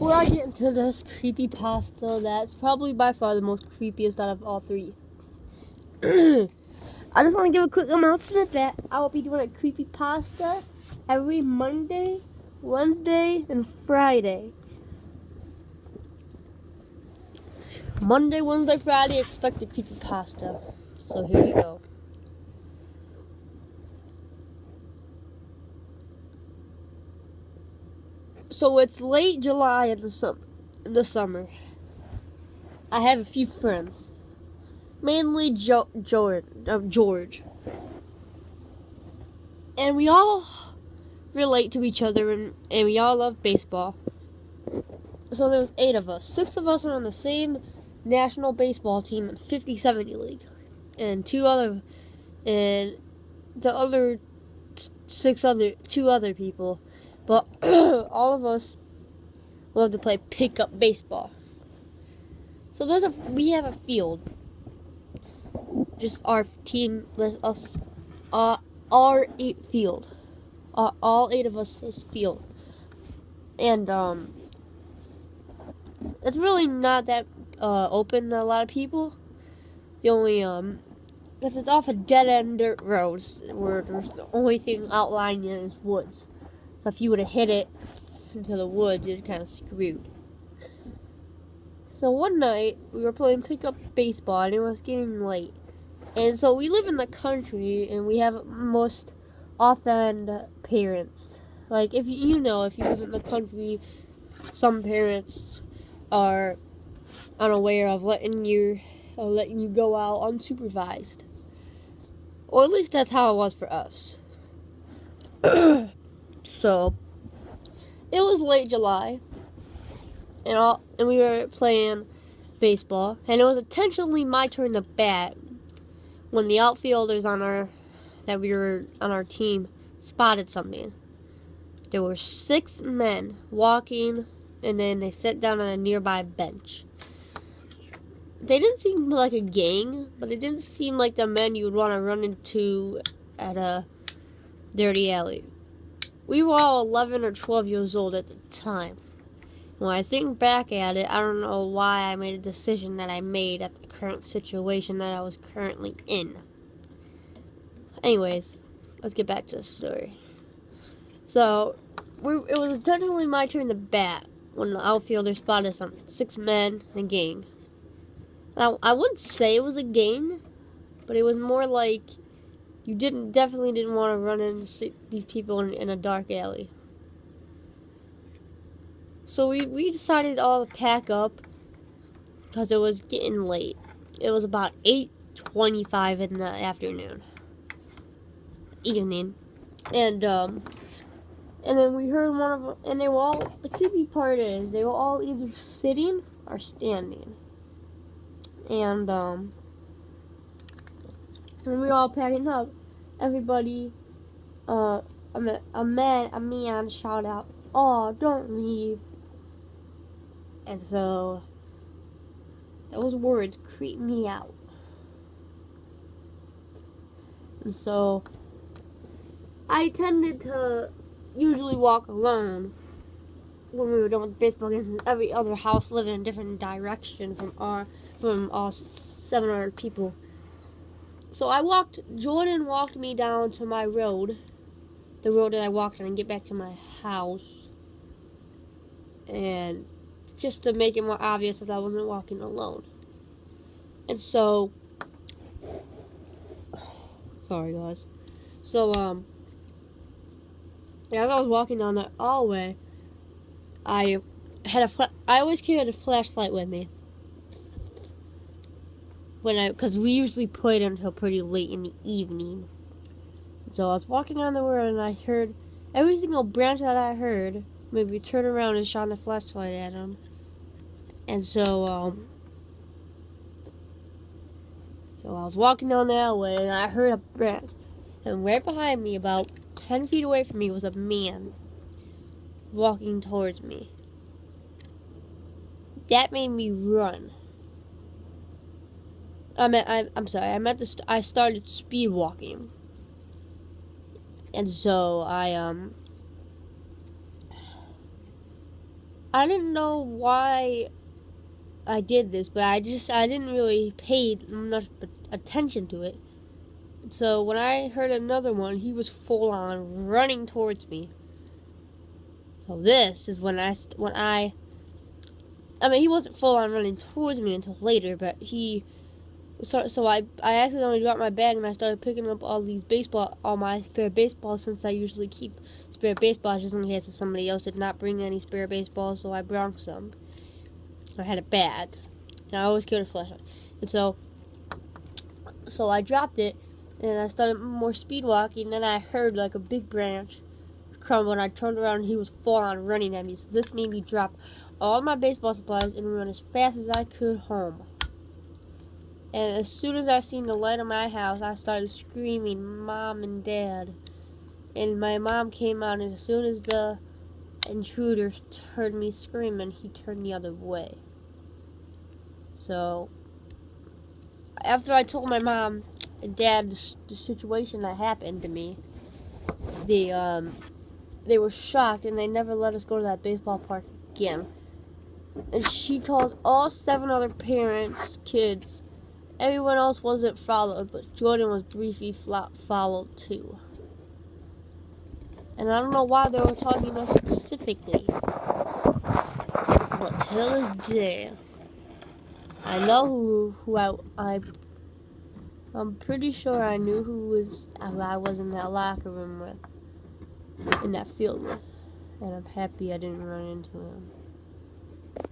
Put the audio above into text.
before I get into this creepypasta, that's probably by far the most creepiest out of all three. I just want to give a quick announcement that I will be doing a creepypasta every Monday, Wednesday, and Friday. Monday, Wednesday, Friday, expect a creepypasta. So here you go. So it's late July in the summer. I have a few friends, mainly George, and we all relate to each other, and we all love baseball. So there's 8 of us. 6 of us are on the same national baseball team in 50-70 league, and the other 2 other people. But all of us love to play pickup baseball. So we have a field. Just our team, us, our 8 field. All 8 of us is field. And it's really not that open to a lot of people. The only because it's off a dead end dirt road where there's the only thing outlying it is woods. So if you would have hit it into the woods, you're kind of screwed. So one night, we were playing pickup baseball, and it was getting late. And so we live in the country, and we have most often parents. Like, if you live in the country, some parents are unaware of letting you go out unsupervised. Or at least that's how it was for us. So, it was late July, and we were playing baseball, and it was intentionally my turn to bat when the outfielders on our team spotted something. There were 6 men walking, and then they sat down on a nearby bench. They didn't seem like a gang, but they didn't seem like the men you would want to run into at a dirty alley. We were all 11 or 12 years old at the time. When I think back at it, I don't know why I made a decision that I made at the current situation that I was currently in. Anyways, let's get back to the story. So, it was intentionally my turn to bat when the outfielder spotted some 6 men in a gang. Now, I wouldn't say it was a gang, but it was more like you definitely didn't want to run into these people in a dark alley. So we decided all to pack up because it was getting late. It was about 8:25 in the evening, and then we heard one of them, and they were all. The creepy part is they were all either sitting or standing, and when we were all packing up, everybody, a man shouted out, "Oh, don't leave." And so, those words creeped me out. And so, I tended to usually walk alone when we were done with baseball games, and every other house lived in a different direction from all 700 people. So Jordan walked me down to my road, the road that I walked on, and get back to my house. And just to make it more obvious that I wasn't walking alone. And so, sorry guys. So, as I was walking down the hallway, I always carried a flashlight with me. Because we usually played until pretty late in the evening. So I was walking down the road, and I heard every single branch that I heard made me turn around and shine the flashlight at him. And so I was walking down the alleyway, and I heard a branch. And right behind me, about 10 feet away from me, was a man walking towards me. That made me run. I started speed walking. And so I didn't know why I did this, but I didn't really pay much attention to it. So when I heard another one, he was full on running towards me. So this is when I mean, he wasn't full on running towards me until later, but so I accidentally dropped my bag and I started picking up all my spare baseballs, since I usually keep spare baseballs just in case if somebody else did not bring any spare baseballs, so I brought some. I had a bag, and I always carried a flashlight. And so I dropped it, and I started more speed walking, and then I heard like a big branch crumble, and I turned around and he was full on running at me. So this made me drop all my baseball supplies and run as fast as I could home. And as soon as I seen the light of my house, I started screaming, "Mom and Dad." And my mom came out, and as soon as the intruder heard me screaming, he turned the other way. So, after I told my mom and Dad the situation that happened to me, they were shocked, and they never let us go to that baseball park again. And she called all 7 other parents, kids. Everyone else wasn't followed, but Jordan was 3 feet followed too. And I don't know why they were talking about specifically, but till this day, I know who I'm pretty sure I knew who I was in that locker room with, in that field with, and I'm happy I didn't run into him.